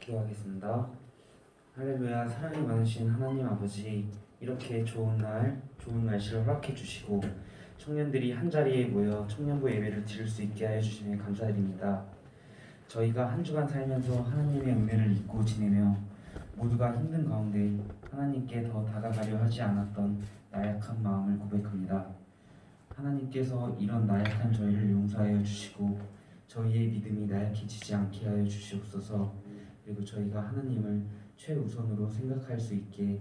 기도하겠습니다. 할렐루야. 사랑이 많으신 하나님 아버지, 이렇게 좋은 날씨를 허락해 주시고 청년들이 한자리에 모여 청년부 예배를 드릴 수 있게 하여 주시며 감사드립니다. 저희가 한 주간 살면서 하나님의 은혜를 잊고 지내며 모두가 힘든 가운데 하나님께 더 다가가려 하지 않았던 나약한 마음을 고백합니다. 하나님께서 이런 나약한 저희를 용서하여 주시고 저희의 믿음이 나약해지지 않게 하여 주시옵소서. 그리고 저희가 하나님을 최우선으로 생각할 수 있게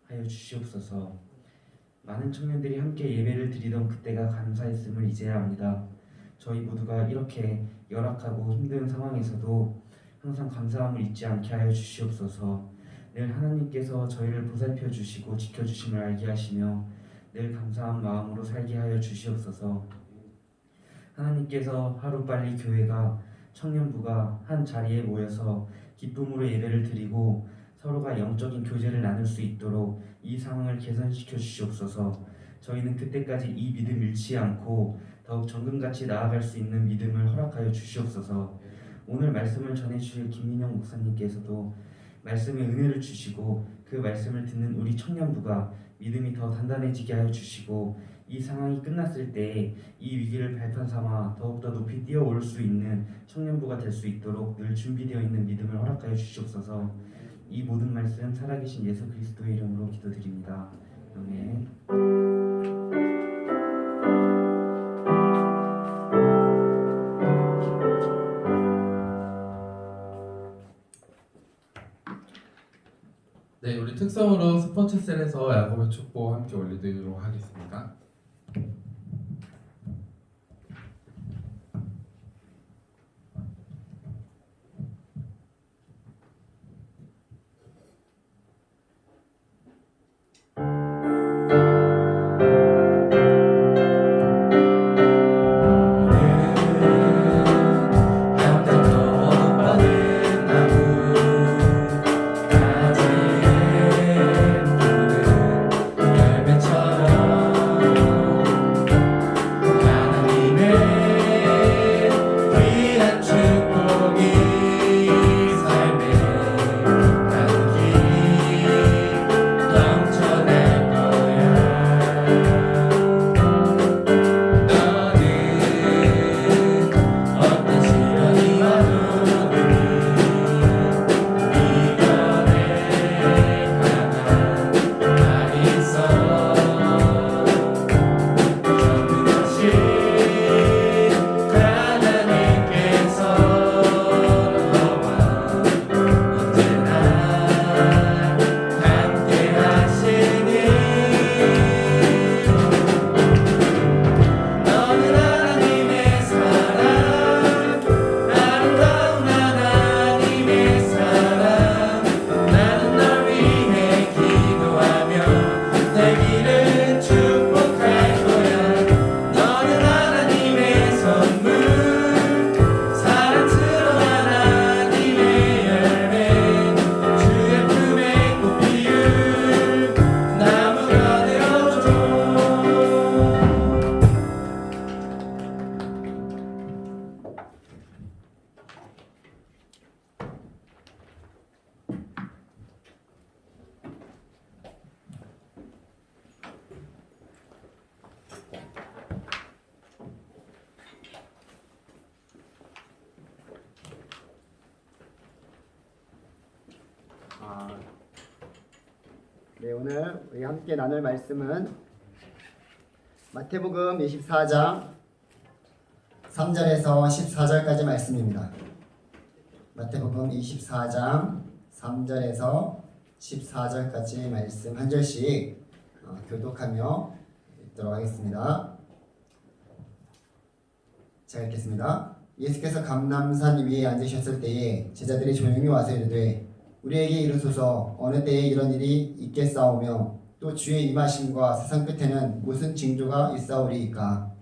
하여 주시옵소서. 많은 청년들이 함께 예배를 드리던 그때가 감사했음을 이제야 압니다. 저희 모두가 이렇게 열악하고 힘든 상황에서도 항상 감사함을 잊지 않게 하여 주시옵소서. 늘 하나님께서 저희를 보살펴 주시고 지켜주심을 알게 하시며 늘 감사한 마음으로 살게 하여 주시옵소서. 하나님께서 하루빨리 교회가 청년부가 한 자리에 모여서 기쁨으로 예배를 드리고 서로가 영적인 교제를 나눌 수 있도록 이 상황을 개선시켜 주시옵소서. 저희는 그때까지 이 믿음 잃지 않고 더욱 정금같이 나아갈 수 있는 믿음을 허락하여 주시옵소서. 오늘 말씀을 전해주실 김민영 목사님께서도 말씀의 은혜를 주시고 그 말씀을 듣는 우리 청년부가 믿음이 더 단단해지게 하여 주시고 이 상황이 끝났을 때 이 위기를 발판 삼아 더욱더 높이 뛰어올 수 있는 청년부가 될 수 있도록 늘 준비되어 있는 믿음을 허락하여 주시옵소서. 이 모든 말씀 살아계신 예수 그리스도의 이름으로 기도드립니다. 아멘. 네, 우리 특성으로 스포츠셀에서 야곱의 축복 함께 올려드리도록 하겠습니다. 네, 오늘 우리 함께 나눌 말씀은 마태복음 24장 3절에서 14절까지 말씀입니다. 마태복음 24장 3절에서 14절까지 말씀 한 절씩 교독하며 읽도록 하겠습니다. 제가 읽겠습니다. 예수께서 감람산 위에 앉으셨을 때에 제자들이 조용히 와서 이르되 우리에게 이르소서 어느 때에 이런 일이 있겠사오며 또 주의 임하심과 세상 끝에는 무슨 징조가 있사오리이까.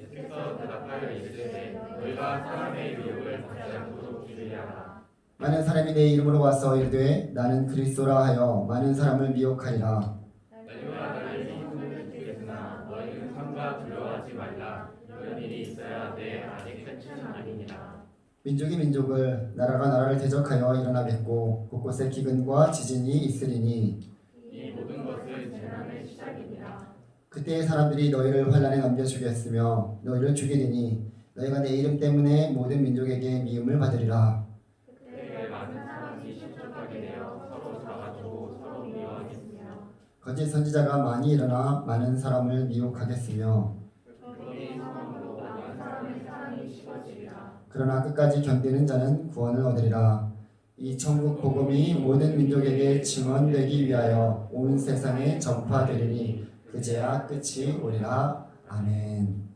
예수께서 대답하여 이르시되 너희가 사람의 미혹을 받지 않도록 주의하라. 많은 사람이 내 이름으로 와서 이르되 나는 그리스도라 하여 많은 사람을 미혹하리라. 너희와 나를 힘을 주겠으나 너희는 삼가 두려워하지 말라. 이런 일이 있어야 내 아직 끝은 아니니라. 민족이 민족을 나라가 나라를 대적하여 일어나겠고 곳곳에 기근과 지진이 있으리니 이 모든 것은 재난의 시작입니다. 그때의 사람들이 너희를 환란에 넘겨주겠으며 너희를 죽이리니 너희가 내 이름 때문에 모든 민족에게 미움을 받으리라. 그때 많은 사람이 실족하게 되어 서로 잡아주고 서로 미워하겠으며 거짓 선지자가 많이 일어나 많은 사람을 미혹하겠으며 그들이 성함으로 많은 사람의 사랑이 식어지리라. 그러나 끝까지 견디는 자는 구원을 얻으리라. 이 천국 복음이 모든 민족에게 증언되기 위하여 온 세상에 전파되리니 그제야 끝이 오리라. 아멘.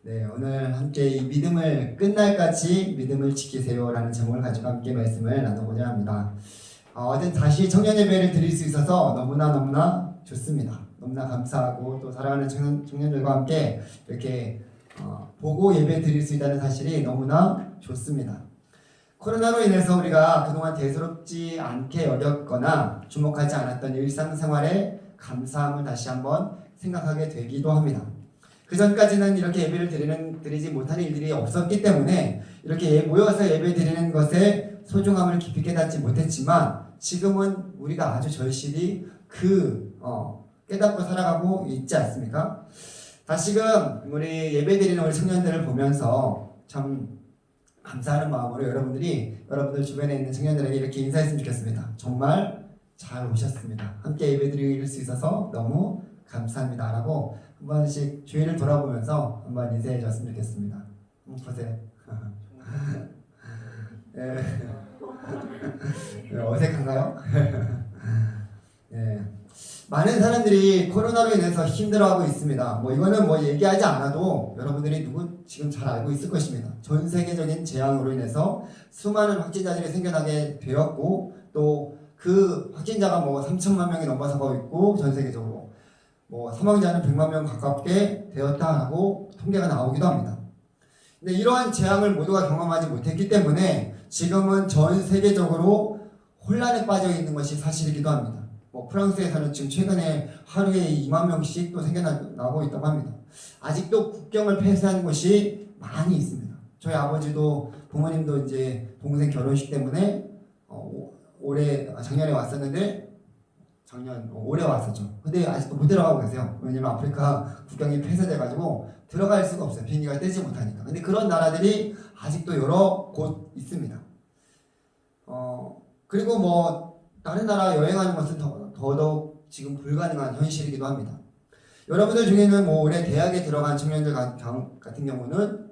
네, 오늘 함께 이 믿음을 끝날까지 믿음을 지키세요라는 제목을 가지고 함께 말씀을 나누고자 합니다. 어쨌든 다시 청년 예배를 드릴 수 있어서 너무나 좋습니다. 너무나 감사하고 또 사랑하는 청년들과 함께 이렇게 보고 예배 드릴 수 있다는 사실이 너무나 좋습니다. 코로나로 인해서 우리가 그동안 대수롭지 않게 여겼거나 주목하지 않았던 일상생활에 감사함을 다시 한번 생각하게 되기도 합니다. 그 전까지는 이렇게 예배를 드리지 못하는 일들이 없었기 때문에 이렇게 모여서 예배 드리는 것의 소중함을 깊이 깨닫지 못했지만 지금은 우리가 아주 절실히 깨닫고 살아가고 있지 않습니까? 다시금 우리 예배 드리는 우리 청년들을 보면서 참 감사하는 마음으로 여러분들 주변에 있는 청년들에게 이렇게 인사했으면 좋겠습니다. 정말 잘 오셨습니다. 함께 예배 드릴 수 있어서 너무 감사합니다. 라고 한 번씩 주위를 돌아보면서 한번 인사해 줬으면 좋겠습니다. 보세요. 어색한가요? 많은 사람들이 코로나로 인해서 힘들어하고 있습니다. 이거는 얘기하지 않아도 여러분들이 지금 잘 알고 있을 것입니다. 전 세계적인 재앙으로 인해서 수많은 확진자들이 생겨나게 되었고 또 그 확진자가 3천만 명이 넘어서고 있고 전 세계적으로 사망자는 100만 명 가깝게 되었다고 통계가 나오기도 합니다. 근데 이러한 재앙을 모두가 경험하지 못했기 때문에 지금은 전 세계적으로 혼란에 빠져 있는 것이 사실이기도 합니다. 프랑스에서는 지금 최근에 하루에 2만 명씩 또 생겨나고 있다고 합니다. 아직도 국경을 폐쇄한 곳이 많이 있습니다. 저희 아버지도 부모님도 이제 동생 결혼식 때문에 작년에 왔었는데 올해 왔었죠. 근데 아직도 못 들어가고 계세요. 왜냐면 아프리카 국경이 폐쇄돼가지고 들어갈 수가 없어요. 비행기가 떼지 못하니까. 근데 그런 나라들이 아직도 여러 곳 있습니다. 그리고 다른 나라 여행하는 것은 더더욱 지금 불가능한 현실이기도 합니다. 여러분들 중에는 올해 대학에 들어간 청년들 같은 경우는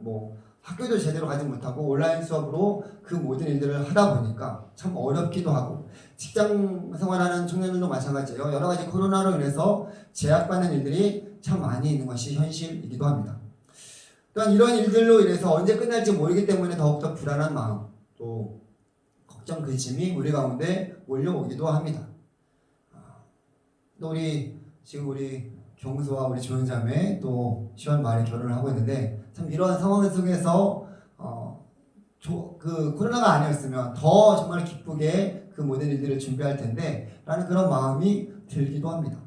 학교도 제대로 가지 못하고 온라인 수업으로 그 모든 일들을 하다 보니까 참 어렵기도 하고 직장 생활하는 청년들도 마찬가지예요. 여러 가지 코로나로 인해서 제약받는 일들이 참 많이 있는 것이 현실이기도 합니다. 또한 이런 일들로 인해서 언제 끝날지 모르기 때문에 더욱더 불안한 마음 또 걱정 근심이 우리 가운데 몰려오기도 합니다. 또 우리 경수와 우리 조연자매 또 10월 말에 결혼을 하고 있는데 참 이러한 상황 속에서 그 코로나가 아니었으면 더 정말 기쁘게 그 모든 일들을 준비할 텐데 라는 그런 마음이 들기도 합니다.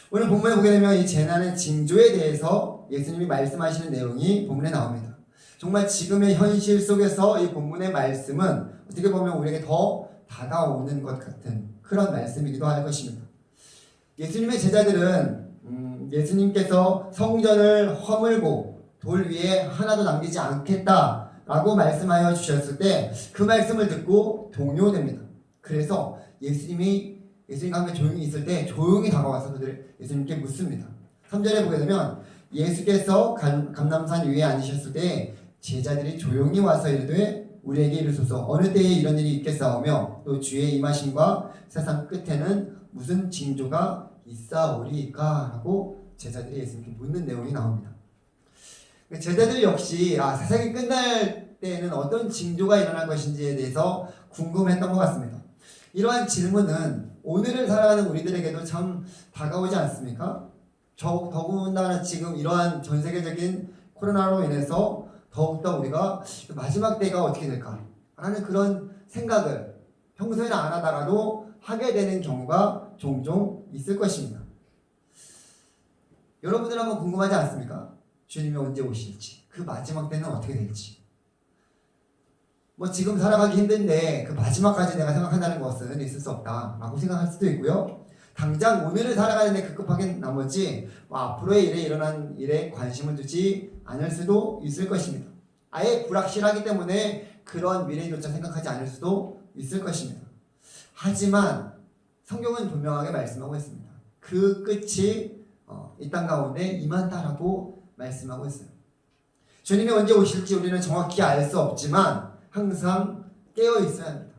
오늘 본문에 보게 되면 이 재난의 징조에 대해서 예수님이 말씀하시는 내용이 본문에 나옵니다. 정말 지금의 현실 속에서 이 본문의 말씀은 어떻게 보면 우리에게 더 다가오는 것 같은 그런 말씀이기도 할 것입니다. 예수님의 제자들은 예수님께서 성전을 허물고 돌 위에 하나도 남기지 않겠다라고 말씀하여 주셨을 때 그 말씀을 듣고 동요됩니다. 그래서 예수님과 함께 조용히 있을 때 조용히 다가와서 예수님께 묻습니다. 3절에 보게 되면 예수께서 감람산 위에 앉으셨을 때 제자들이 조용히 와서 이르되 우리에게 이르소서 어느 때에 이런 일이 있겠사오며 또 주의 임하심과 세상 끝에는 무슨 징조가 있사오리까? 라고 제자들이 예수님께 묻는 내용이 나옵니다. 제자들 역시 세상이 끝날 때에는 어떤 징조가 일어날 것인지에 대해서 궁금했던 것 같습니다. 이러한 질문은 오늘을 살아가는 우리들에게도 참 다가오지 않습니까? 더군다나 지금 이러한 전 세계적인 코로나로 인해서 더욱더 우리가 마지막 때가 어떻게 될까? 라는 그런 생각을 평소에는 안 하다가도 하게 되는 경우가 종종 있을 것입니다. 여러분들 한번 궁금하지 않습니까? 주님이 언제 오실지, 그 마지막 때는 어떻게 될지. 뭐 지금 살아가기 힘든데 그 마지막까지 내가 생각한다는 것은 있을 수 없다라고 생각할 수도 있고요. 당장 오늘을 살아가는데 급급하게 나머지 뭐 앞으로의 일에 일어난 일에 관심을 두지 않을 수도 있을 것입니다. 아예 불확실하기 때문에 그런 미래조차 생각하지 않을 수도 있을 것입니다. 하지만 성경은 분명하게 말씀하고 있습니다. 그 끝이 이 땅 가운데 임한다라고 말씀하고 있어요. 주님이 언제 오실지 우리는 정확히 알 수 없지만 항상 깨어 있어야 합니다.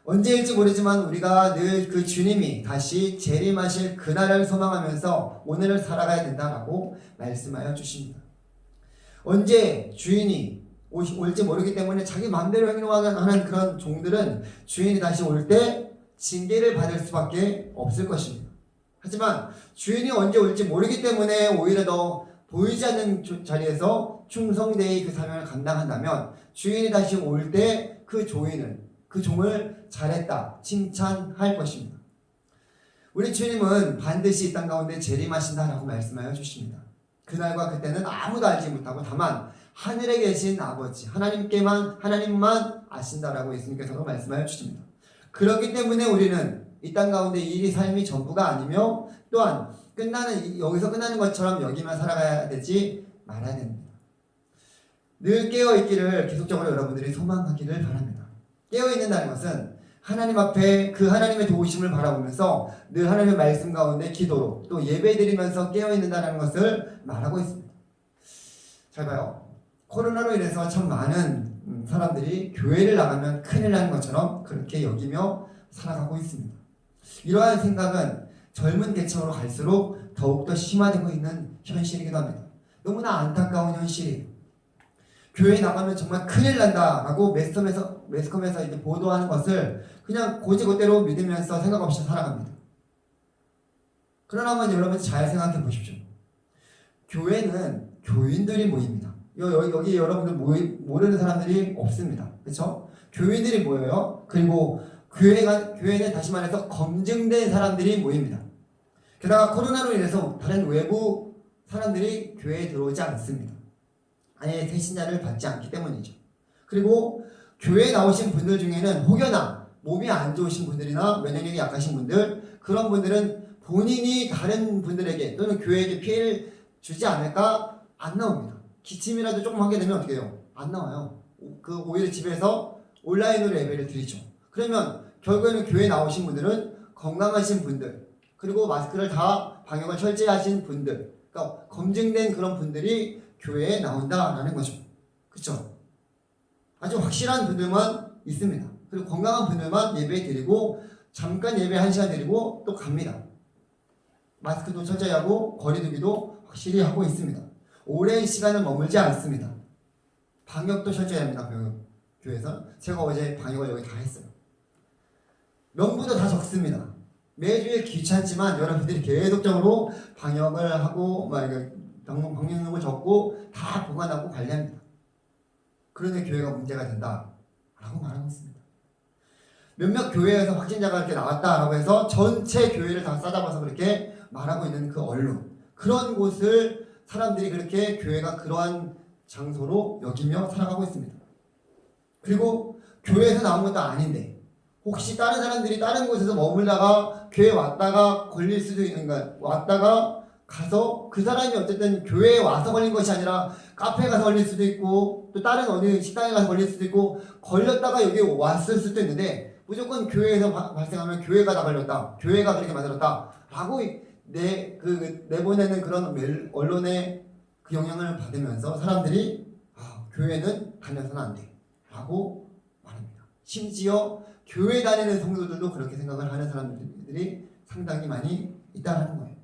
언제일지 모르지만 우리가 늘 그 주님이 다시 재림하실 그날을 소망하면서 오늘을 살아가야 된다라고 말씀하여 주십니다. 언제 주인이 올지 모르기 때문에 자기 마음대로 행동하는 그런 종들은 주인이 다시 올 때 징계를 받을 수밖에 없을 것입니다. 하지만 주인이 언제 올지 모르기 때문에 오히려 더 보이지 않는 자리에서 충성되이 그 사명을 감당한다면 주인이 다시 올 때 그 종을 잘했다 칭찬할 것입니다. 우리 주님은 반드시 이 땅 가운데 재림하신다라고 말씀하여 주십니다. 그날과 그때는 아무도 알지 못하고 다만 하늘에 계신 아버지 하나님만 아신다라고 예수님께서도 말씀하여 주십니다. 그렇기 때문에 우리는 이 땅 가운데 일이 삶이 전부가 아니며 또한 여기서 끝나는 것처럼 여기만 살아가야 되지 말아야 됩니다. 늘 깨어있기를 계속적으로 여러분들이 소망하기를 바랍니다. 깨어있는다는 것은 하나님 앞에 그 하나님의 도우심을 바라보면서 늘 하나님의 말씀 가운데 기도로 또 예배드리면서 깨어있는다는 것을 말하고 있습니다. 잘 봐요. 코로나로 인해서 참 많은 사람들이 교회를 나가면 큰일 나는 것처럼 그렇게 여기며 살아가고 있습니다. 이러한 생각은 젊은 계층으로 갈수록 더욱더 심화되고 있는 현실이기도 합니다. 너무나 안타까운 현실이에요. 교회에 나가면 정말 큰일 난다라고 매스컴에서 이제 보도하는 것을 그냥 고지고대로 믿으면서 생각 없이 살아갑니다. 그러나 한번 여러분 잘 생각해 보십시오. 교회는 교인들이 모입니다. 여기 여러분들 모르는 사람들이 없습니다. 그렇죠? 교인들이 모여요. 그리고 교회는 다시 말해서 검증된 사람들이 모입니다. 게다가 코로나로 인해서 다른 외부 사람들이 교회에 들어오지 않습니다. 아예 세신자를 받지 않기 때문이죠. 그리고 교회에 나오신 분들 중에는 혹여나 몸이 안 좋으신 분들이나 면역력이 약하신 분들, 그런 분들은 본인이 다른 분들에게 또는 교회에게 피해를 주지 않을까 안 나옵니다. 기침이라도 조금 하게 되면 어떻게 해요? 안 나와요. 오히려 집에서 온라인으로 예배를 드리죠. 그러면 결국에는 교회에 나오신 분들은 건강하신 분들, 그리고 마스크를 다 방역을 철저히 하신 분들, 그러니까 검증된 그런 분들이 교회에 나온다라는 거죠. 그렇죠? 아주 확실한 분들만 있습니다. 그리고 건강한 분들만 예배 드리고 잠깐 예배 1시간 드리고 또 갑니다. 마스크도 철저히 하고 거리 두기도 확실히 하고 있습니다. 오랜 시간을 머물지 않습니다. 방역도 철저히 합니다. 교회에서. 제가 어제 방역을 여기 다 했어요. 명부도 다 적습니다. 매주에 귀찮지만 여러분들이 계속적으로 방역을 하고 방역용을 적고 다 보관하고 관리합니다. 그런데 교회가 문제가 된다라고 말하고 있습니다. 몇몇 교회에서 확진자가 이렇게 나왔다라고 해서 전체 교회를 다 싸잡아서 그렇게 말하고 있는 그 언론, 그런 곳을 사람들이 그렇게 교회가 그러한 장소로 여기며 살아가고 있습니다. 그리고 교회에서 나온 것도 아닌데 혹시 다른 사람들이 다른 곳에서 머물다가 교회 왔다가 걸릴 수도 있는 거야. 왔다가 가서 그 사람이 어쨌든 교회에 와서 걸린 것이 아니라 카페에 가서 걸릴 수도 있고 또 다른 어느 식당에 가서 걸릴 수도 있고 걸렸다가 여기 왔을 수도 있는데 무조건 교회에서 발생하면 교회가 다 걸렸다. 교회가 그렇게 만들었다. 라고 내보내는 그런 언론의 그 영향을 받으면서 사람들이 교회는 다녀서는 안 돼. 라고 말합니다. 심지어 교회 다니는 성도들도 그렇게 생각을 하는 사람들이 상당히 많이 있다는 거예요.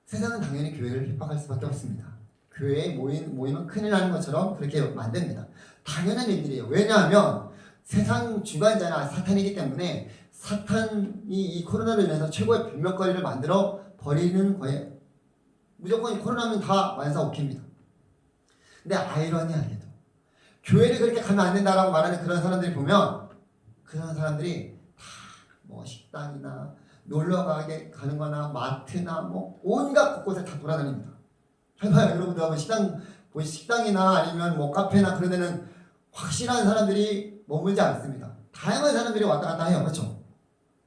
세상은 당연히 교회를 핍박할 수밖에 없습니다. 교회에 모이면 큰일 나는 것처럼 그렇게 만듭니다. 당연한 일들이에요. 왜냐하면 세상 주관자나 사탄이기 때문에 사탄이 이 코로나로 인해서 최고의 변명거리를 만들어 버리는 거예요. 무조건 코로나면 다 만사오케입니다. 근데 아이러니하게도 교회를 그렇게 가면 안 된다라고 말하는 그런 사람들이 보면 그런 사람들이 다 뭐 식당이나 놀러 가는 거나 마트나 뭐 온갖 곳곳에 다 돌아다닙니다. 해봐요. 여러분들 한번 식당 뭐 식당이나 아니면 뭐 카페나 그런 데는 확실한 사람들이 머물지 않습니다. 다양한 사람들이 왔다 갔다 해요. 그렇죠?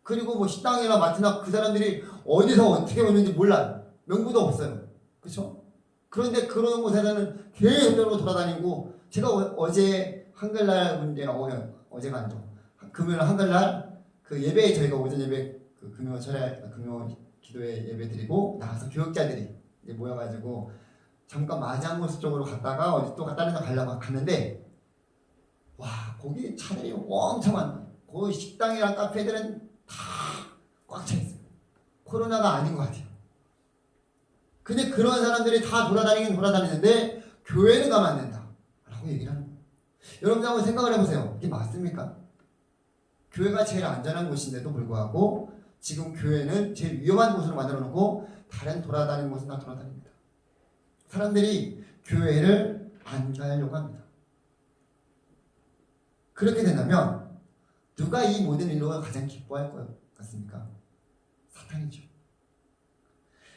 그리고 뭐 식당이나 마트나 그 사람들이 어디서 어떻게 오는지 몰라요. 명부도 없어요. 그렇죠? 그런데 그런 곳에서는 계속적으로 돌아다니고 제가 어제 한글날 문제 어제가 아니죠. 금요일 한글날 그 예배에 저희가 오전 예배 그 금요 기도회 예배 드리고 나가서 교육자들이 이제 모여가지고 잠깐 마장모스 쪽으로 갔다가 어디 또 갔다는 데 가려고 갔는데 와 거기 차들이 엄청 많아요. 그 식당이랑 카페들은 다 꽉 차 있어요. 코로나가 아닌 것 같아요. 근데 그런 사람들이 다 돌아다니긴 돌아다니는데 교회는 가면 안 된다 라고 얘기를 하는 거예요. 여러분들 한번 생각을 해보세요. 이게 맞습니까? 교회가 제일 안전한 곳인데도 불구하고 지금 교회는 제일 위험한 곳으로 만들어 놓고 다른 돌아다니는 곳은 다 돌아다닙니다. 사람들이 교회를 안 가려고 합니다. 그렇게 된다면 누가 이 모든 일로 가장 기뻐할 것 같습니까? 사탄이죠.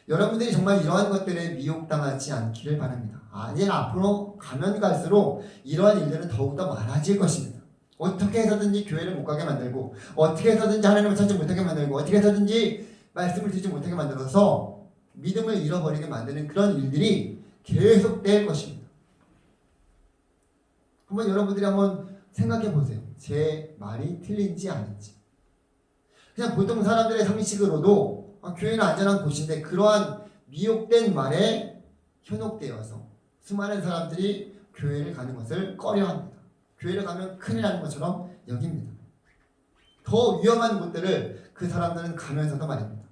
여러분들이 정말 이러한 것들에 미혹당하지 않기를 바랍니다. 이제 앞으로 가면 갈수록 이러한 일들은 더욱더 많아질 것입니다. 어떻게 해서든지 교회를 못 가게 만들고 어떻게 해서든지 하나님을 찾지 못하게 만들고 어떻게 해서든지 말씀을 듣지 못하게 만들어서 믿음을 잃어버리게 만드는 그런 일들이 계속될 것입니다. 한번 여러분들이 한번 생각해 보세요. 제 말이 틀린지 아닌지. 그냥 보통 사람들의 상식으로도 교회는 안전한 곳인데 그러한 미혹된 말에 현혹되어서 수많은 사람들이 교회를 가는 것을 꺼려합니다. 교회를 가면 큰일 나는 것처럼 여깁니다. 더 위험한 곳들을 그 사람들은 가면서도 말입니다.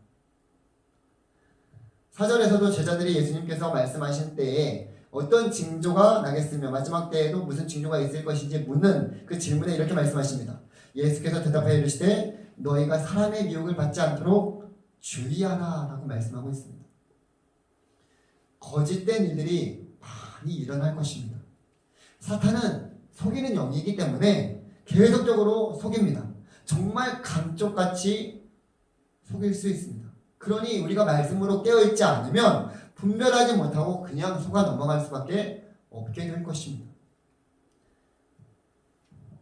사절에서도 제자들이 예수님께서 말씀하신 때에 어떤 징조가 나겠으며 마지막 때에도 무슨 징조가 있을 것인지 묻는 그 질문에 이렇게 말씀하십니다. 예수께서 대답하여 이르시되 너희가 사람의 미혹을 받지 않도록 주의하라 라고 말씀하고 있습니다. 거짓된 일들이 많이 일어날 것입니다. 사탄은 속이는 영이기 때문에 계속적으로 속입니다. 정말 감쪽같이 속일 수 있습니다. 그러니 우리가 말씀으로 깨어있지 않으면 분별하지 못하고 그냥 속아 넘어갈 수밖에 없게 될 것입니다.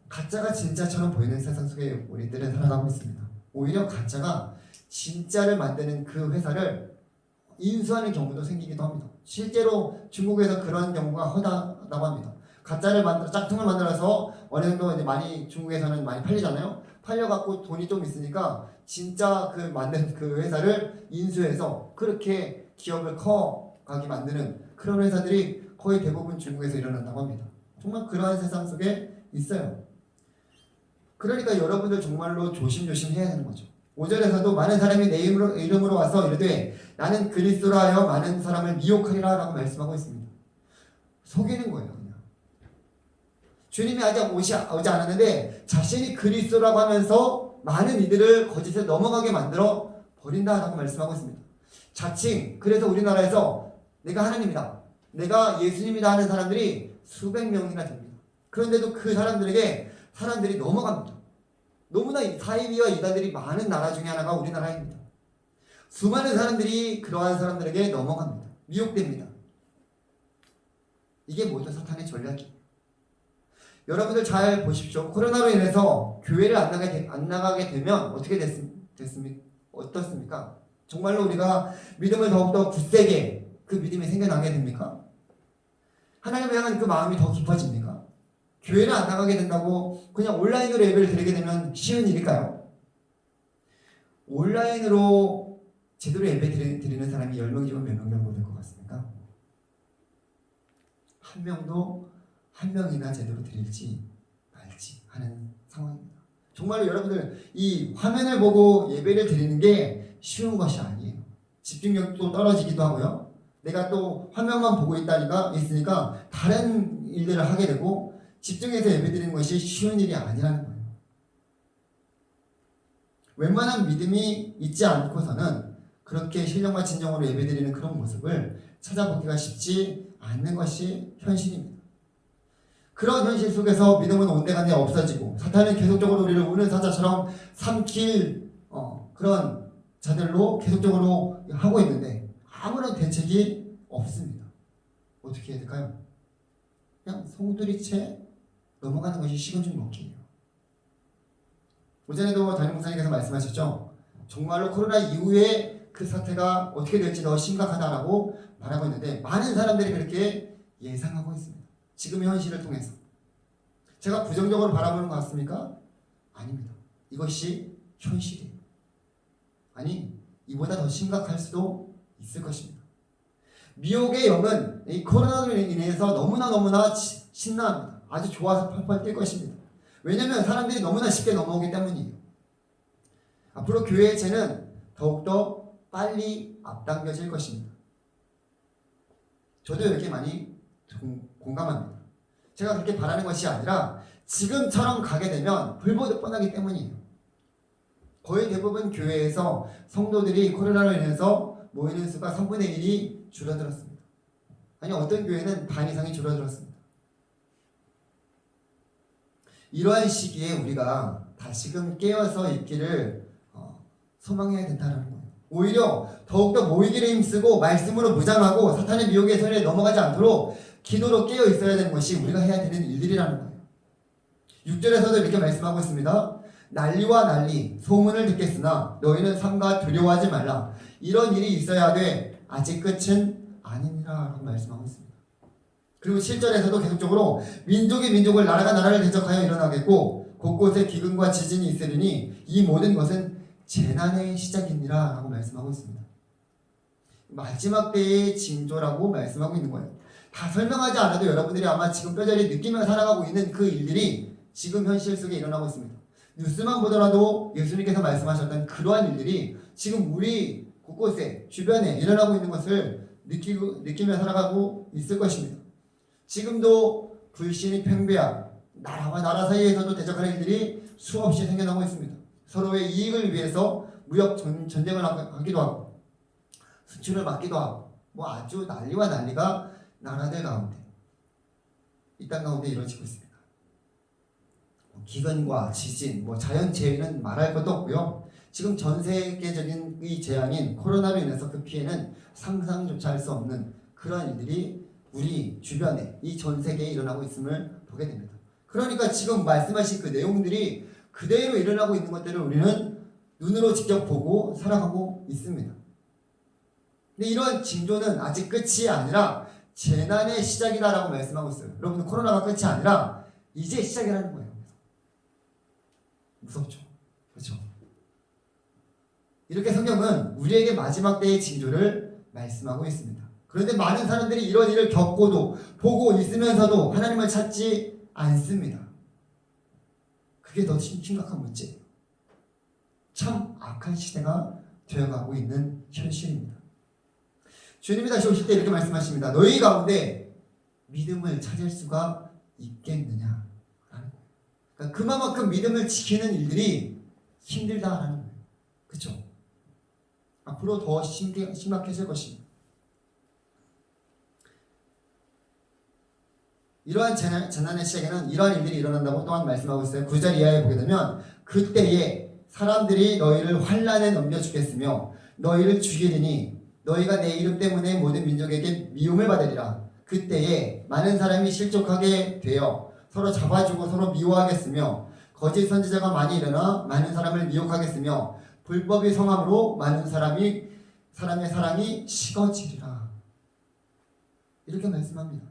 가짜가 진짜처럼 보이는 세상 속에 우리들은 살아가고 있습니다. 오히려 가짜가 진짜를 만드는 그 회사를 인수하는 경우도 생기기도 합니다. 실제로 중국에서 그런 경우가 허다하다고 합니다. 가짜를 만들어 짝퉁을 만들어서 어느 정도 이제 많이 중국에서는 많이 팔리잖아요. 팔려갖고 돈이 좀 있으니까 진짜 그 만든 그 회사를 인수해서 그렇게 기업을 커가게 만드는 그런 회사들이 거의 대부분 중국에서 일어난다고 합니다. 정말 그러한 세상 속에 있어요. 그러니까 여러분들 정말로 조심조심 해야 하는 거죠. 5절에서도 많은 사람이 내 이름으로 와서 이르되 나는 그리스도라 하여 많은 사람을 미혹하리라 라고 말씀하고 있습니다. 속이는 거예요. 그냥. 주님이 아직 오지 않았는데 자신이 그리스도라고 하면서 많은 이들을 거짓에 넘어가게 만들어 버린다라고 말씀하고 있습니다. 자칭 그래서 우리나라에서 내가 하나님이다, 내가 예수님이다 하는 사람들이 수백 명이나 됩니다. 그런데도 그 사람들에게 사람들이 넘어갑니다. 너무나 사이비와 이단들이 많은 나라 중에 하나가 우리나라입니다. 수많은 사람들이 그러한 사람들에게 넘어갑니다. 미혹됩니다. 이게 모두 사탄의 전략이에요. 여러분들 잘 보십시오. 코로나로 인해서 교회를 안 나가게 되면 어떻게 어떻습니까? 정말로 우리가 믿음을 더욱더 굳세게 그 믿음이 생겨나게 됩니까? 하나님을 향한 그 마음이 더 깊어집니까? 교회를 안 나가게 된다고 그냥 온라인으로 예배를 드리게 되면 쉬운 일일까요? 온라인으로 제대로 예배 드리는 사람이 10명 중에 몇 명 정도 될 것 같습니까? 한 명이나 제대로 드릴지 말지 하는 상황입니다. 정말로 여러분들 이 화면을 보고 예배를 드리는 게 쉬운 것이 아니에요. 집중력도 떨어지기도 하고요. 내가 또 화면만 보고 있으니까 다른 일들을 하게 되고 집중해서 예배드리는 것이 쉬운 일이 아니라는 거예요. 웬만한 믿음이 있지 않고서는 그렇게 신령과 진정으로 예배드리는 그런 모습을 찾아보기가 쉽지 않는 것이 현실입니다. 그런 현실 속에서 믿음은 온데간데 없어지고 사탄은 계속적으로 우리를 우는 사자처럼 삼킬 그런 자들로 계속적으로 하고 있는데 아무런 대책이 없습니다. 어떻게 해야 될까요? 그냥 송두리 채 넘어가는 것이 식은 죽 먹기예요. 오전에도 담임 목사님께서 말씀하셨죠. 정말로 코로나 이후에 그 사태가 어떻게 될지 더 심각하다라고 말하고 있는데 많은 사람들이 그렇게 예상하고 있습니다. 지금의 현실을 통해서. 제가 부정적으로 바라보는 것 같습니까? 아닙니다. 이것이 현실이에요. 아니, 이보다 더 심각할 수도 있을 것입니다. 미혹의 영은 이 코로나로 인해서 너무나 신나합니다. 아주 좋아서 펄펄 뛸 것입니다. 왜냐하면 사람들이 너무나 쉽게 넘어오기 때문이에요. 앞으로 교회의 죄는 더욱더 빨리 앞당겨질 것입니다. 저도 이렇게 많이 공감합니다. 제가 그렇게 바라는 것이 아니라 지금처럼 가게 되면 불보듯 뻔하기 때문이에요. 거의 대부분 교회에서 성도들이 코로나로 인해서 모이는 수가 3분의 1이 줄어들었습니다. 아니 어떤 교회는 반 이상이 줄어들었습니다. 이러한 시기에 우리가 다시금 깨어서 있기를 소망해야 된다는 거예요. 오히려 더욱더 모이기를 힘쓰고 말씀으로 무장하고 사탄의 미혹의 손에 넘어가지 않도록 기도로 깨어 있어야 되는 것이 우리가 해야 되는 일들이라는 거예요. 6절에서도 이렇게 말씀하고 있습니다. 난리와 난리 소문을 듣겠으나 너희는 삼가 두려워하지 말라. 이런 일이 있어야 돼. 아직 끝은 아니니라 라고 말씀하고 있습니다. 그리고 7절에서도 계속적으로 민족이 민족을 나라가 나라를 대적하여 일어나겠고 곳곳에 기근과 지진이 있으리니 이 모든 것은 재난의 시작이니라 라고 말씀하고 있습니다. 마지막 때의 징조라고 말씀하고 있는 거예요. 다 설명하지 않아도 여러분들이 아마 지금 뼈저리 느끼며 살아가고 있는 그 일들이 지금 현실 속에 일어나고 있습니다. 뉴스만 보더라도 예수님께서 말씀하셨던 그러한 일들이 지금 우리 곳곳에 주변에 일어나고 있는 것을 느끼며 살아가고 있을 것입니다. 지금도 불신이 팽배하고 나라와 나라 사이에서도 대적하는 일들이 수없이 생겨나고 있습니다. 서로의 이익을 위해서 무역 전쟁을 하기도 하고 수출을 막기도 하고 아주 난리와 난리가 나라들 가운데 이 땅 가운데 이루어지고 있습니다. 기근과 지진, 자연재해는 말할 것도 없고요. 지금 전 세계적인 이 재앙인 코로나로 인해서 그 피해는 상상조차 할 수 없는 그런 일들이 우리 주변에 이 전 세계에 일어나고 있음을 보게 됩니다. 그러니까 지금 말씀하신 그 내용들이 그대로 일어나고 있는 것들을 우리는 눈으로 직접 보고 살아가고 있습니다. 근데 이런 징조는 아직 끝이 아니라 재난의 시작이다라고 말씀하고 있어요. 여러분 코로나가 끝이 아니라 이제 시작이라는 거예요. 무섭죠? 그렇죠? 이렇게 성경은 우리에게 마지막 때의 징조를 말씀하고 있습니다. 그런데 많은 사람들이 이런 일을 겪고도 보고 있으면서도 하나님을 찾지 않습니다. 그게 더 심각한 문제예요. 참 악한 시대가 되어가고 있는 현실입니다. 주님이 다시 오실 때 이렇게 말씀하십니다. 너희 가운데 믿음을 찾을 수가 있겠느냐? 라는 거예요. 그러니까 그만큼 믿음을 지키는 일들이 힘들다라는 거예요. 그렇죠? 앞으로 더 심각해질 것입니다. 이러한 재난의 시작에는 이러한 일들이 일어난다고 또한 말씀하고 있어요. 9절 이하에 보게 되면 그때에 사람들이 너희를 환난에 넘겨주겠으며 너희를 죽이리니 너희가 내 이름 때문에 모든 민족에게 미움을 받으리라. 그때에 많은 사람이 실족하게 되어 서로 잡아주고 서로 미워하겠으며 거짓 선지자가 많이 일어나 많은 사람을 미혹하겠으며 불법이 성함으로 많은 사람의 사랑이 식어지리라. 이렇게 말씀합니다.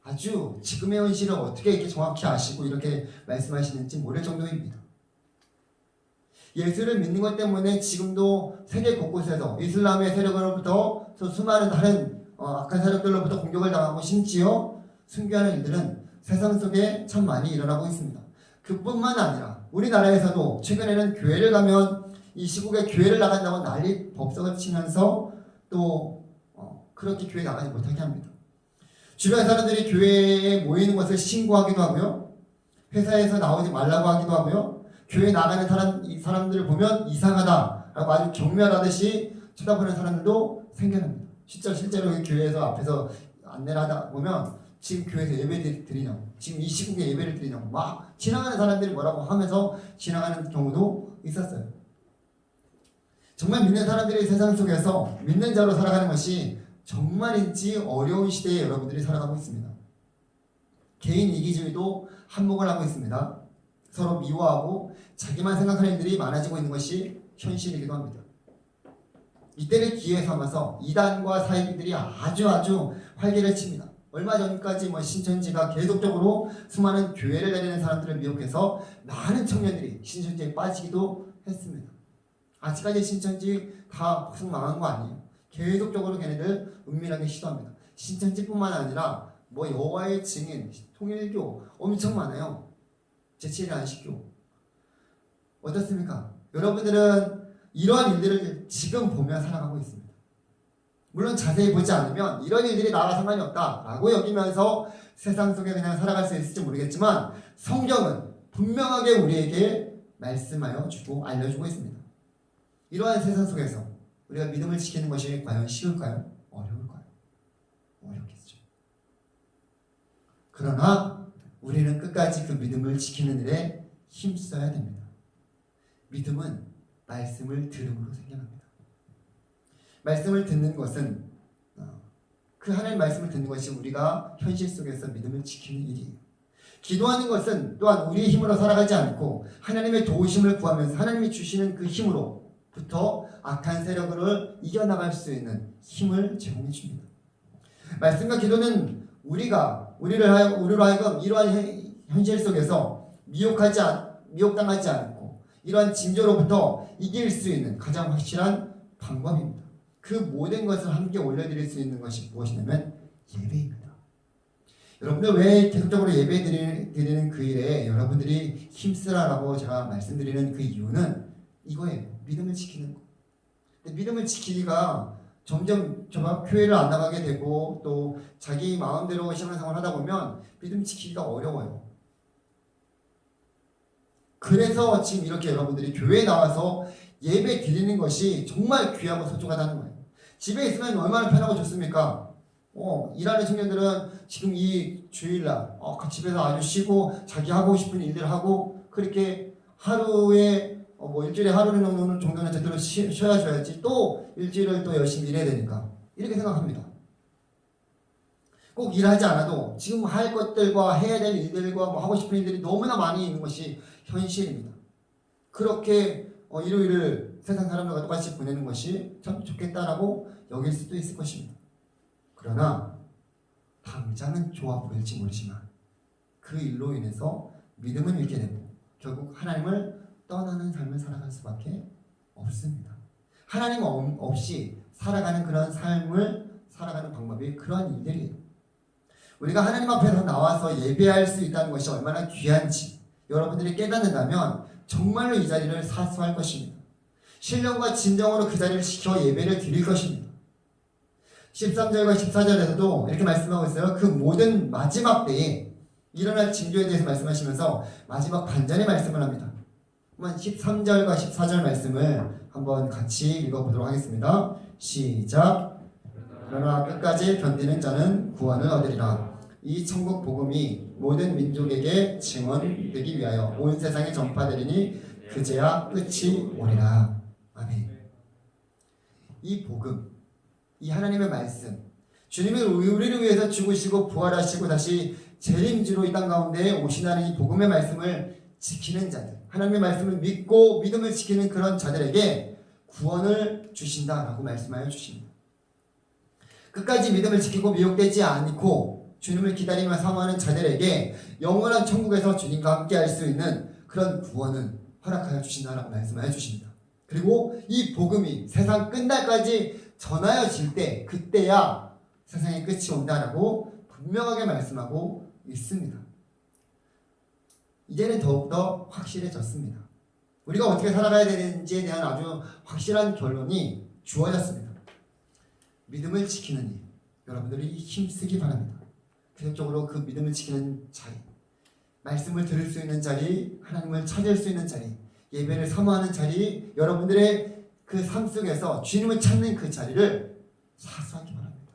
아주 지금의 현실을 어떻게 이렇게 정확히 아시고 이렇게 말씀하시는지 모를 정도입니다. 예수를 믿는 것 때문에 지금도 세계 곳곳에서 이슬람의 세력으로부터 수많은 다른 악한 세력들로부터 공격을 당하고 심지어 순교하는 일들은 세상 속에 참 많이 일어나고 있습니다. 그뿐만 아니라 우리나라에서도 최근에는 교회를 가면 이 시국에 교회를 나간다고 난리 법석을 치면서 또 그렇게 교회 나가지 못하게 합니다. 주변 사람들이 교회에 모이는 것을 신고하기도 하고요. 회사에서 나오지 말라고 하기도 하고요. 교회 나가는 사람들을 보면 이상하다라고 아주 경멸하듯이 쳐다보는 사람들도 생겨납니다. 실제로 교회에서 앞에서 안내를 하다 보면 지금 교회에서 예배 드리냐고, 지금 이 시국에 예배를 드리냐고 막 지나가는 사람들이 뭐라고 하면서 지나가는 경우도 있었어요. 정말 믿는 사람들이 세상 속에서 믿는 자로 살아가는 것이 정말인지 어려운 시대에 여러분들이 살아가고 있습니다. 개인 이기주의도 한몫을 하고 있습니다. 서로 미워하고 자기만 생각하는 일들이 많아지고 있는 것이 현실이기도 합니다. 이때를 기회 삼아서 이단과 사이비들이 아주 활개를 칩니다. 얼마 전까지 신천지가 계속적으로 수많은 교회를 다니는 사람들을 미혹해서 많은 청년들이 신천지에 빠지기도 했습니다. 아직까지 신천지 다 무슨 망한 거 아니에요. 계속적으로 걔네들 은밀하게 시도합니다. 신천지뿐만 아니라 여호와의 증인, 통일교 엄청 많아요. 제7일 안식교. 어떻습니까? 여러분들은 이러한 일들을 지금 보며 살아가고 있습니다. 물론 자세히 보지 않으면 이런 일들이 나와 상관이 없다라고 여기면서 세상 속에 그냥 살아갈 수 있을지 모르겠지만 성경은 분명하게 우리에게 말씀하여 주고 알려주고 있습니다. 이러한 세상 속에서 우리가 믿음을 지키는 것이 과연 쉬울까요? 어려울까요? 어렵겠죠. 그러나 우리는 끝까지 그 믿음을 지키는 일에 힘써야 됩니다. 믿음은 말씀을 들음으로 생겨납니다. 말씀을 듣는 것은 그 하나님 말씀을 듣는 것이 우리가 현실 속에서 믿음을 지키는 일이에요. 기도하는 것은 또한 우리의 힘으로 살아가지 않고 하나님의 도우심을 구하면서 하나님이 주시는 그 힘으로부터 악한 세력을 이겨나갈 수 있는 힘을 제공해 줍니다. 말씀과 기도는 우리로 하여금 이러한 현실 속에서 미혹당하지 않고 이러한 징조로부터 이길 수 있는 가장 확실한 방법입니다. 그 모든 것을 함께 올려드릴 수 있는 것이 무엇이냐면 예배입니다. 여러분들 왜 계속적으로 예배 드리는 그 일에 여러분들이 힘쓰라라고 제가 말씀드리는 그 이유는 이거예요. 믿음을 지키는 거. 근데 믿음을 지키기가 점점 교회를 안 나가게 되고 또 자기 마음대로 신앙생활을 하다 보면 믿음 지키기가 어려워요. 그래서 지금 이렇게 여러분들이 교회에 나와서 예배 드리는 것이 정말 귀하고 소중하다는 거예요. 집에 있으면 얼마나 편하고 좋습니까? 일하는 청년들은 지금 이 주일날 집에서 아주 쉬고 자기 하고 싶은 일들 하고 그렇게 하루에 일주일에 하루 정도는 제대로 쉬어야지 또 일주일을 또 열심히 일해야 되니까 이렇게 생각합니다. 꼭 일하지 않아도 지금 할 것들과 해야 될 일들과 하고 싶은 일들이 너무나 많이 있는 것이 현실입니다. 그렇게 일요일을 세상 사람들과 똑같이 보내는 것이 참 좋겠다라고 여길 수도 있을 것입니다. 그러나 당장은 좋아 보일지 모르지만 그 일로 인해서 믿음은 잃게 되고 결국 하나님을 떠나는 삶을 살아갈 수밖에 없습니다. 하나님 없이 살아가는 그런 삶을 살아가는 방법이 그러한 일들이에요. 우리가 하나님 앞에서 나와서 예배할 수 있다는 것이 얼마나 귀한지 여러분들이 깨닫는다면 정말로 이 자리를 사수할 것입니다. 신령과 진정으로 그 자리를 지켜 예배를 드릴 것입니다. 13절과 14절에서도 이렇게 말씀하고 있어요. 그 모든 마지막 때에 일어날 징조에 대해서 말씀하시면서 마지막 반전의 말씀을 합니다. 한번 13절과 14절 말씀을 한번 같이 읽어보도록 하겠습니다. 시작. 그러나 끝까지 견디는 자는 구원을 얻으리라. 이 천국 복음이 모든 민족에게 증언되기 위하여 온 세상에 전파되리니 그제야 끝이 오리라. 아멘. 이 복음, 이 하나님의 말씀, 주님이 우리를 위해서 죽으시고 부활하시고 다시 재림주로 이 땅 가운데 오시나는 이 복음의 말씀을 지키는 자들, 하나님의 말씀을 믿고 믿음을 지키는 그런 자들에게 구원을 주신다라고 말씀하여 주십니다. 끝까지 믿음을 지키고 미혹되지 않고 주님을 기다리며 사모하는 자들에게 영원한 천국에서 주님과 함께 할 수 있는 그런 구원을 허락하여 주신다라고 말씀하여 주십니다. 그리고 이 복음이 세상 끝날까지 전하여질 때 그때야 세상의 끝이 온다라고 분명하게 말씀하고 있습니다. 이제는 더욱더 확실해졌습니다. 우리가 어떻게 살아가야 되는지에 대한 아주 확실한 결론이 주어졌습니다. 믿음을 지키는 일, 여러분들이 힘쓰기 바랍니다. 계속적으로 그 믿음을 지키는 자리, 말씀을 들을 수 있는 자리, 하나님을 찾을 수 있는 자리, 예배를 사모하는 자리, 여러분들의 그 삶 속에서 주님을 찾는 그 자리를 사수하기 바랍니다.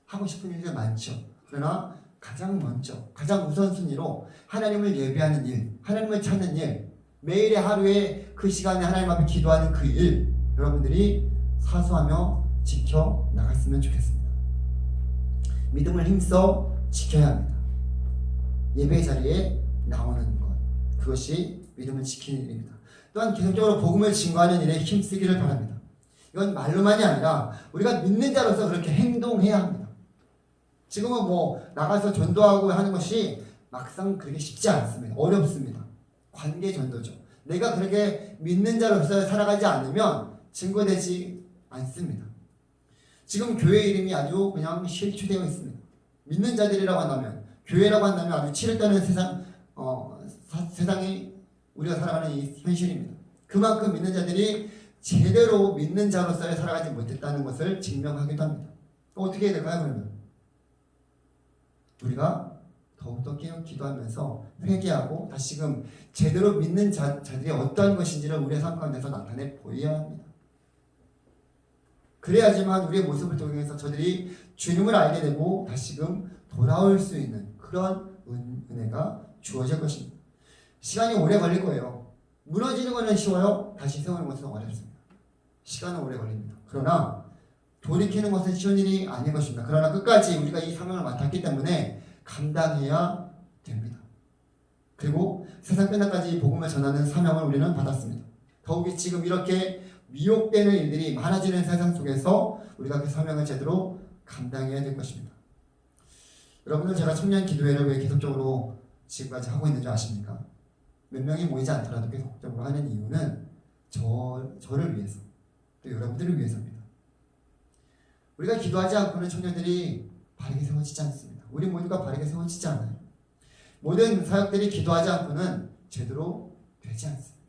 하고 싶은 일들 많죠. 그러나 가장 먼저, 가장 우선순위로 하나님을 예배하는 일, 하나님을 찾는 일, 매일의 하루에 그 시간에 하나님 앞에 기도하는 그 일, 여러분들이 사수하며 지켜 나갔으면 좋겠습니다. 믿음을 힘써 지켜야 합니다. 예배 자리에 나오는 것, 그것이 믿음을 지키는 일입니다. 또한 계속적으로 복음을 증거하는 일에 힘쓰기를 바랍니다. 이건 말로만이 아니라 우리가 믿는 자로서 그렇게 행동해야 합니다. 지금은 뭐 나가서 전도하고 하는 것이 막상 그렇게 쉽지 않습니다. 어렵습니다. 관계 전도죠. 내가 그렇게 믿는 자로서 살아가지 않으면 증거되지 않습니다. 지금 교회 이름이 아주 그냥 실추되어 있습니다. 믿는 자들이라고 한다면, 교회라고 한다면 아주 치를 떠는 세상이 우리가 살아가는 이 현실입니다. 그만큼 믿는 자들이 제대로 믿는 자로서 살아가지 못했다는 것을 증명하기도 합니다. 어떻게 해야 될까요, 그러면? 우리가 더욱더 깨어 기도하면서 회개하고 다시금 제대로 믿는 자들이 어떠한 것인지를 우리의 삶 가운데서 나타내 보여야 합니다. 그래야지만 우리의 모습을 통해서 저들이 주님을 알게 되고 다시금 돌아올 수 있는 그런 은혜가 주어질 것입니다. 시간이 오래 걸릴 거예요. 무너지는 것은 쉬워요. 다시 세우는 것은 어렵습니다. 시간은 오래 걸립니다. 그러나 돌이키는 것은 쉬운 일이 아닌 것입니다. 그러나 끝까지 우리가 이 사명을 맡았기 때문에 감당해야 됩니다. 그리고 세상 끝날까지 복음을 전하는 사명을 우리는 받았습니다. 더욱이 지금 이렇게 미혹되는 일들이 많아지는 세상 속에서 우리가 그 사명을 제대로 감당해야 될 것입니다. 여러분들, 제가 청년 기도회를 왜 계속적으로 지금까지 하고 있는 줄 아십니까? 몇 명이 모이지 않더라도 계속적으로 하는 이유는 저를 위해서, 또 여러분들을 위해서입니다. 우리가 기도하지 않고는 청년들이 바르게 세워지지 않습니다. 우리 모두가 바르게 세워지지 않아요. 모든 사역들이 기도하지 않고는 제대로 되지 않습니다.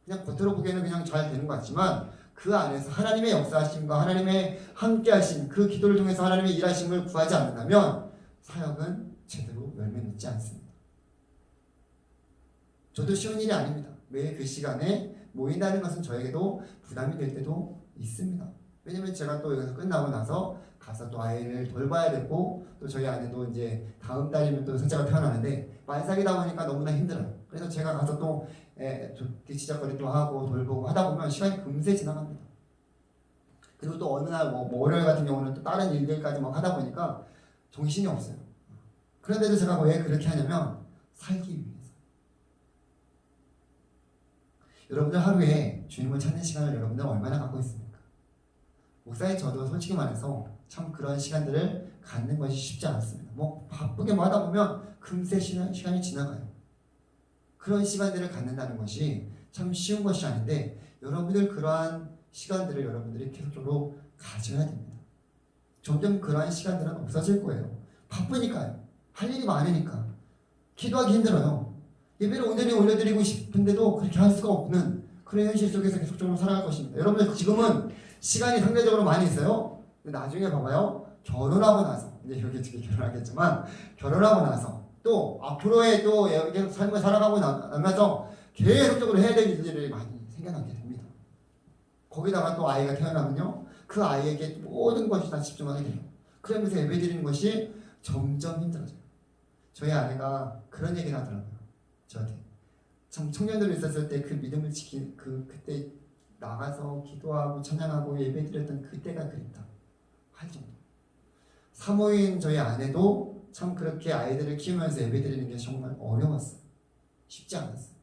그냥 겉으로 보기에는 그냥 잘 되는 것 같지만 그 안에서 하나님의 역사하심과 하나님의 함께하심, 그 기도를 통해서 하나님의 일하심을 구하지 않는다면 사역은 제대로 열매 맺지 않습니다. 저도 쉬운 일이 아닙니다. 매일 그 시간에 모인다는 것은 저에게도 부담이 될 때도 있습니다. 왜냐면 제가 또 여기서 끝나고 나서 가서 또 아이를 돌봐야 되고, 또 저희 아내도 이제 다음 달이면 또 손자가 태어나는데 만삭이다 보니까 너무나 힘들어요. 그래서 제가 가서 또 뒤치작거리도 하고 돌보고 하다 보면 시간이 금세 지나갑니다. 그리고 또 어느 날 뭐 월요일 같은 경우는 또 다른 일들까지 막 하다 보니까 정신이 없어요. 그런데도 제가 왜 그렇게 하냐면 살기 위해서. 여러분들 하루에 주님을 찾는 시간을 여러분들 얼마나 갖고 있습니까? 목사인 저도 솔직히 말해서 참 그런 시간들을 갖는 것이 쉽지 않습니다. 뭐 바쁘게 뭐 하다 보면 금세 시간이 지나가요. 그런 시간들을 갖는다는 것이 참 쉬운 것이 아닌데, 여러분들 그러한 시간들을 여러분들이 계속적으로 가져야 됩니다. 점점 그러한 시간들은 없어질 거예요. 바쁘니까요. 할 일이 많으니까. 기도하기 힘들어요. 예배를 온전히 올려드리고 싶은데도 그렇게 할 수가 없는 그런 현실 속에서 계속적으로 살아갈 것입니다. 여러분들 지금은 시간이 상대적으로 많이 있어요. 근데 나중에 봐봐요. 결혼하고 나서, 이제 여기 결혼하겠지만 결혼하고 나서 또 앞으로의 또 계속 삶을 살아가고 나면서 계속적으로 해야 될 일들이 많이 생겨나게 됩니다. 거기다가 또 아이가 태어나면요, 그 아이에게 모든 것이 다 집중하게 돼요. 그러면서 예배 드리는 것이 점점 힘들어져요. 저희 아내가 그런 얘기를 하더라고요. 저한테 참 청년들이 있었을 때 그 믿음을 지킨 그때 나가서 기도하고 찬양하고 예배 드렸던 그때가 그립다 할 정도. 사모인 저희 아내도 참 그렇게 아이들을 키우면서 예배 드리는 게 정말 어려웠어요. 쉽지 않았어요.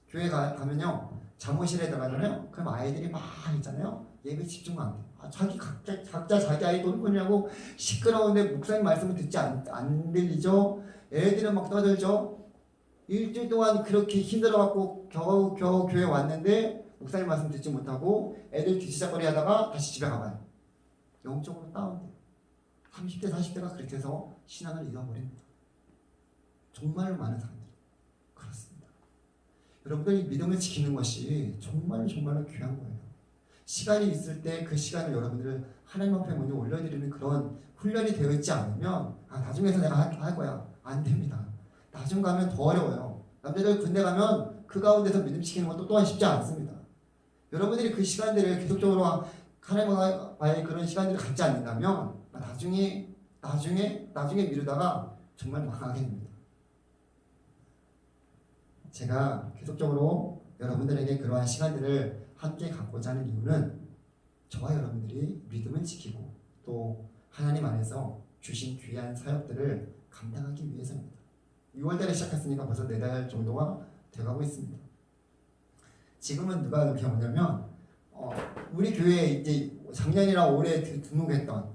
교회 가면요, 잠옷실에 들어가잖아요. 그럼 아이들이 막 있잖아요. 예배 집중 안 돼요. 각자 자기 아이 돌보냐고 시끄러운데 목사님 말씀을 듣지 안 들리죠. 애들은 막 떠들죠. 일주일 동안 그렇게 힘들어갖고 겨우 교회 왔는데 목사님 말씀 듣지 못하고 애들 뒤치작거리 하다가 다시 집에 가봐요. 영적으로 다운돼요. 30대 40대가 그렇게 해서 신앙을 잃어버립니다. 정말 많은 사람들 그렇습니다. 여러분들이 믿음을 지키는 것이 정말로 귀한 거예요. 시간이 있을 때 그 시간을 여러분들을 하나님 앞에 먼저 올려드리는 그런 훈련이 되어 있지 않으면 나중에서 내가 할 거야. 안 됩니다. 나중 가면 더 어려워요. 남자들 군대 가면 그 가운데서 믿음 지키는 것도 또한 쉽지 않습니다. 여러분들이 그 시간들을 계속적으로 하나님과의 그런 시간들을 갖지 않는다면 나중에 미루다가 정말 망하게 됩니다. 제가 계속적으로 여러분들에게 그러한 시간들을 함께 갖고자 하는 이유는 저와 여러분들이 믿음을 지키고 또 하나님 안에서 주신 귀한 사역들을 감당하기 위해서입니다. 6월달에 시작했으니까 벌써 4달 정도가 돼가고 있습니다. 지금은 누가 이렇게 오냐면 우리 교회에 이제 작년이랑 올해 등록했던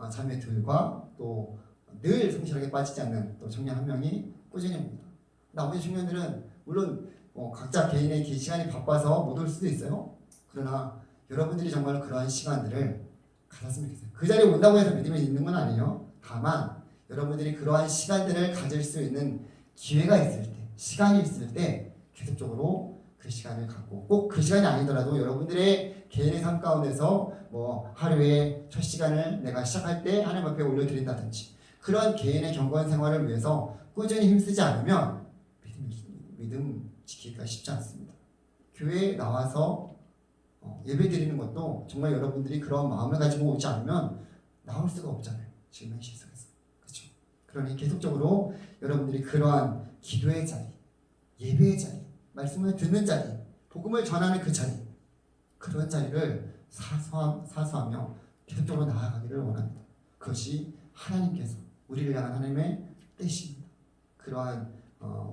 자매들과 또 늘 성실하게 빠지지 않는 또 청년 한 명이 꾸준히 옵니다. 나머지 청년들은 물론 각자 개인의 시간이 바빠서 못 올 수도 있어요. 그러나 여러분들이 정말 그러한 시간들을 가졌으면 좋겠어요. 그 자리에 온다고 해서 믿음이 있는 건 아니에요. 다만 여러분들이 그러한 시간들을 가질 수 있는 기회가 있을 때, 시간이 있을 때 계속적으로 그 시간을 갖고, 꼭 그 시간이 아니더라도 여러분들의 개인의 삶 가운데서 하루에 첫 시간을 내가 시작할 때 하나님 앞에 올려드린다든지, 그런 개인의 경건 생활을 위해서 꾸준히 힘쓰지 않으면 믿음 지키기가 쉽지 않습니다. 교회에 나와서 예배 드리는 것도 정말 여러분들이 그런 마음을 가지고 오지 않으면 나올 수가 없잖아요. 지금 현실 속에서. 그렇죠? 그러니 계속적으로 여러분들이 그러한 기도의 자리, 예배의 자리, 말씀을 듣는 자리, 복음을 전하는 그 자리, 그런 자리를 사수하며 계속적으로 나아가기를 원합니다. 그것이 하나님께서 우리를 향한 하나님의 뜻입니다. 그러한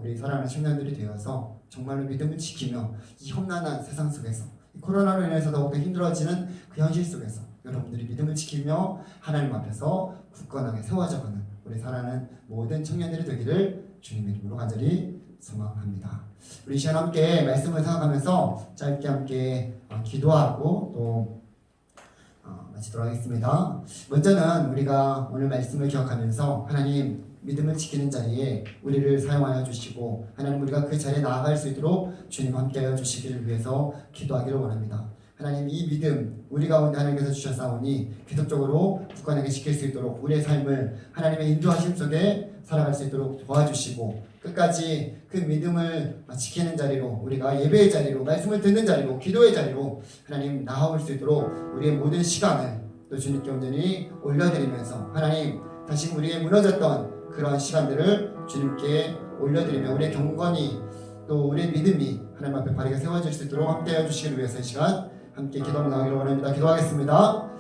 우리 사랑하는 청년들이 되어서 정말로 믿음을 지키며 이 험난한 세상 속에서, 코로나로 인해서 더욱더 힘들어지는 그 현실 속에서 여러분들이 믿음을 지키며 하나님 앞에서 굳건하게 세워져가는 우리 사랑하는 모든 청년들이 되기를 주님의 이름으로 간절히 소망합니다. 우리 이 시간 함께 말씀을 생각하면서 짧게 함께 기도하고 또 마치도록 하겠습니다. 먼저는 우리가 오늘 말씀을 기억하면서 하나님 믿음을 지키는 자리에 우리를 사용하여 주시고, 하나님 우리가 그 자리에 나아갈 수 있도록 주님 함께하여 주시기를 위해서 기도하기를 원합니다. 하나님 이 믿음 우리 가운데 하나님께서 주셨사오니 계속적으로 굳건하게 지킬 수 있도록 우리의 삶을 하나님의 인도하심 속에 살아갈 수 있도록 도와주시고, 끝까지 그 믿음을 지키는 자리로, 우리가 예배의 자리로, 말씀을 듣는 자리로, 기도의 자리로 하나님 나아올 수 있도록 우리의 모든 시간을 또 주님께 온전히 올려드리면서, 하나님 다시 우리의 무너졌던 그런 시간들을 주님께 올려드리며 우리의 경건이 또 우리의 믿음이 하나님 앞에 바르게 세워질 수 있도록 함께해 주시기 위해서 이 시간 함께 기도하며 나가기를 원합니다. 기도하겠습니다.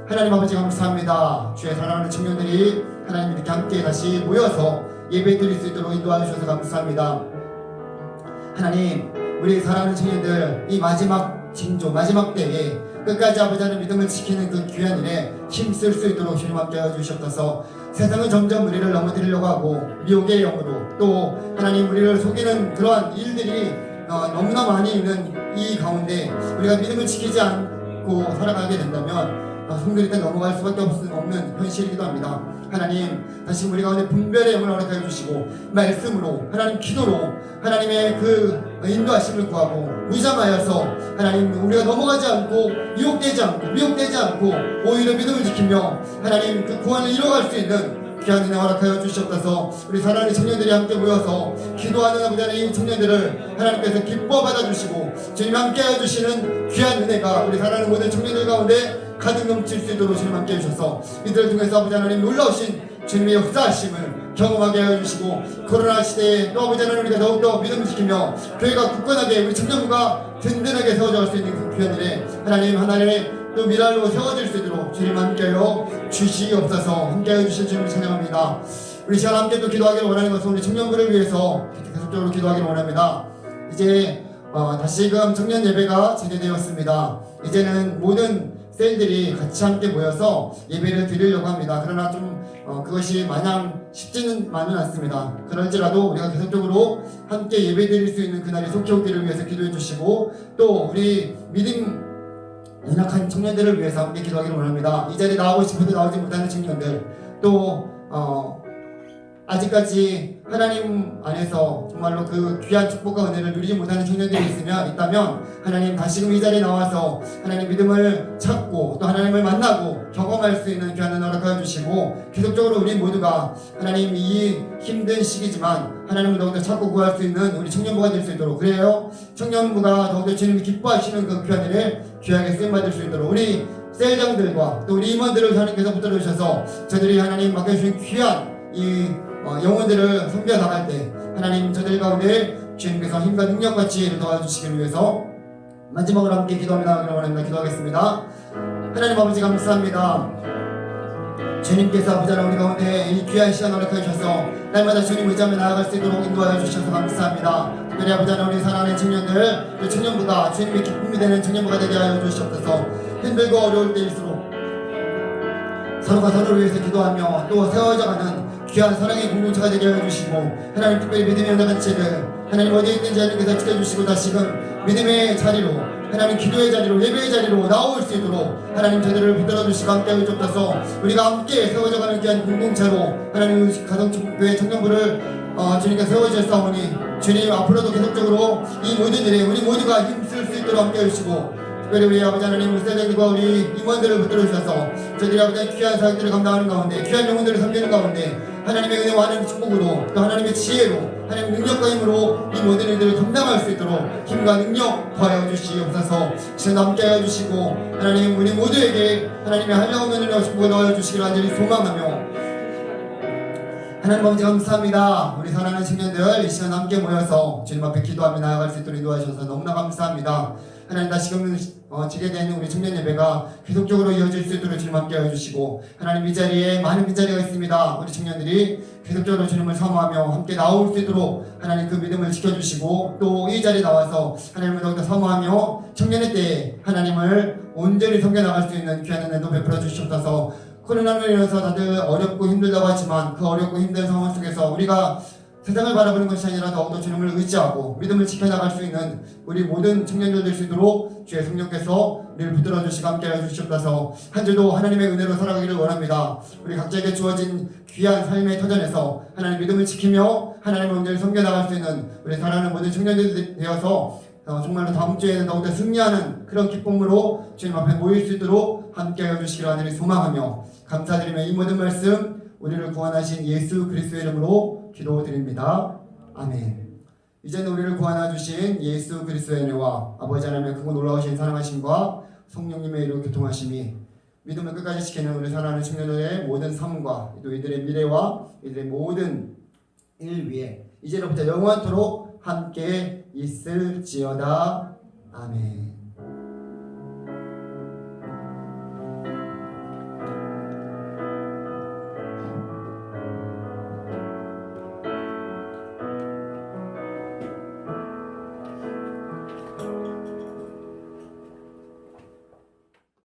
하나님 아버지 감사합니다. 주의 사랑하는 청년들이 하나님 이렇게 함께 다시 모여서 예배 드릴 수 있도록 인도하여 주셔서 감사합니다. 하나님 우리 사랑하는 청년들 이 마지막 징조, 마지막 때에 끝까지 아버지 하나님 믿음을 지키는 그 귀한 일에 힘쓸 수 있도록 주님 함께하여 주시옵소서. 세상은 점점 우리를 넘어뜨리려고 하고 미혹의 영으로, 또 하나님 우리를 속이는 그러한 일들이 너무나 많이 있는 이 가운데 우리가 믿음을 지키지 않고 살아가게 된다면 성도일 때 넘어갈 수밖에 없는 현실이기도 합니다. 하나님 다시 우리 가운데 분별의 영을 허락하여 주시고, 말씀으로, 하나님 기도로 하나님의 그 인도하심을 구하고 무장하여서 하나님 우리가 넘어가지 않고 유혹되지 않고 미혹되지 않고 오히려 믿음을 지키며 하나님 그 구원을 이뤄갈 수 있는 귀한 은혜 허락하여 주시옵소서. 우리 사랑하는 청년들이 함께 모여서 기도하는 아버지 하나님, 이 청년들을 하나님께서 기뻐 받아주시고 주님 함께하여 주시는 귀한 은혜가 우리 사랑하는 모든 청년들 가운데 가득 넘칠 수 있도록 주님 함께해 주셔서 이들을 통해서 아버지 하나님 놀라우신 주님의 역사하심을 경험하게 하여 주시고, 코로나 시대에 또 아버지 하나님 우리가 더욱더 믿음을 지키며 교회가 굳건하게, 우리 청년부가 든든하게 세워져갈 수 있는 그 귀한 일에 하나님 하나님의 또 미랄로 세워질 수 있도록 주님 함께하여 주시옵소서. 함께하여 주실 주님을 찬양합니다. 우리 시간 함께 또 기도하기를 원하는 것은 우리 청년부를 위해서 계속적으로 기도하기를 원합니다. 이제 다시금 청년 예배가 재개되었습니다. 이제는 모든 셀들이 같이 함께 모여서 예배를 드리려고 합니다. 그러나 좀 그것이 마냥 쉽지는만은 않습니다. 그럴지라도 우리가 계속적으로 함께 예배 드릴 수 있는 그날이 속히 오기를 위해서 기도해 주시고, 또 우리 믿음 연약한 청년들을 위해서 함께 기도하기를 원합니다. 이 자리에 나오고 싶어도 나오지 못하는 청년들, 또 아직까지 하나님 안에서 정말로 그 귀한 축복과 은혜를 누리지 못하는 청년들이 있다면 하나님 다시금 이 자리에 나와서 하나님 믿음을 찾고 또 하나님을 만나고 경험할 수 있는 귀한 은혜 허락하여 주시고, 계속적으로 우리 모두가 하나님 이 힘든 시기지만 하나님을 더욱더 찾고 구할 수 있는 우리 청년부가 될 수 있도록, 그래요 청년부가 더욱더 주님이 기뻐하시는 그 귀한 일을 귀하게 쓰임받을 수 있도록 우리 셀장들과 또 우리 임원들을 하나님께서 붙들어 주셔서 저들이 하나님 맡겨주신 귀한 이 영혼들을 섬겨 나갈 때 하나님 저들 가운데 주님께서 힘과 능력과 지혜를 도와주시기 위해서 마지막으로 함께 기도하며 나가기를 원합니다. 기도하겠습니다. 하나님 아버지 감사합니다. 주님께서 아버지 하나님 우리 가운데 이 귀한 시간 허락해 주셔서 날마다 주님 의지하며 나아갈 수 있도록 인도하여 주셔서 감사합니다. 특별히 아버지 하나님 우리 사랑하는 청년들 그 청년부가 주님의 기쁨이 되는 청년부가 되게 하여 주시옵소서. 힘들고 어려울 때일수록 서로가 서로를 위해서 기도하며 또 세워져가는 귀한 사랑의 공동체가 되게 하여 주시고 하나님 특별히 믿음의 연합단체들 하나님 어디에 있든지 하나님께서 지켜주시고 다시금 믿음의 자리로 하나님 기도의 자리로 예배의 자리로 나올 수 있도록 하나님 저들을 붙들어주시고 함께하여 주옵소서. 우리가 함께 세워져가는 귀한 공동체로 하나님 가정교회 청년부를 주님께 세워주셨사오니 주님 앞으로도 계속적으로 이 모든 일에 우리 모두가 힘쓸 수 있도록 함께해 주시고 특별히 우리 아버지 하나님 우리 세대들과 우리 임원들을 붙들어 주셔서 저희들이 아버지 귀한 사역들을 감당하는 가운데 귀한 영혼들을 섬기는 가운데 하나님의 은혜와 하나님의 축복으로 또 하나님의 지혜로 하나님 능력과 힘으로 이 모든 일들을 감당할 수 있도록 힘과 능력 더하여 주시옵소서. 지금 함께하여 주시고 하나님 우리 모두에게 하나님의 한량없는 은혜와 축복을 더하여 주시기를 간절히 소망하며 하나님 아버지 감사합니다. 우리 사랑하는 청년들 이 시간 함께 모여서 주님 앞에 기도하며 나아갈 수 있도록 인도하셔서 너무나 감사합니다. 하나님 다시금 지게 된 우리 청년 예배가 계속적으로 이어질 수 있도록 주님 함께 해주시고 하나님 이 자리에 많은 빈자리가 있습니다. 우리 청년들이 계속적으로 주님을 사모하며 함께 나올 수 있도록 하나님 그 믿음을 지켜주시고 또 이 자리에 나와서 하나님을 더욱더 사모하며 청년의 때에 하나님을 온전히 섬겨나갈 수 있는 귀한 은혜도 베풀어 주시옵소서. 코로나로 인해서 다들 어렵고 힘들다고 하지만 그 어렵고 힘든 상황 속에서 우리가 세상을 바라보는 것이 아니라 더욱더 주님을 의지하고 믿음을 지켜나갈 수 있는 우리 모든 청년들 될 수 있도록 주의 성령께서 우리를 붙들어 주시고 함께 해주시옵소서. 한 주도 하나님의 은혜로 살아가기를 원합니다. 우리 각자에게 주어진 귀한 삶의 터전에서 하나님 믿음을 지키며 하나님을 온전히 섬겨나갈 수 있는 우리 사랑하는 모든 청년들이 되어서 정말로 다음 주에는 더욱더 승리하는 그런 기쁨으로 주님 앞에 모일 수 있도록 함께 해주시기를 하늘이 소망하며 감사드리며 이 모든 말씀 우리를 구원하신 예수 그리스도의 이름으로 기도드립니다. 아멘. 이제는 우리를 구원하 주신 예수 그리스도의 은혜와 아버지 하나님의 크고 놀라우신 사랑하심과 성령님의 이로 교통하심이 믿음을 끝까지 지키는 우리 사랑하는 청년들의 모든 삶과 또 이들의 미래와 이들의 모든 일 위에 이제로부터 영원토록 함께 있을지어다. 아멘.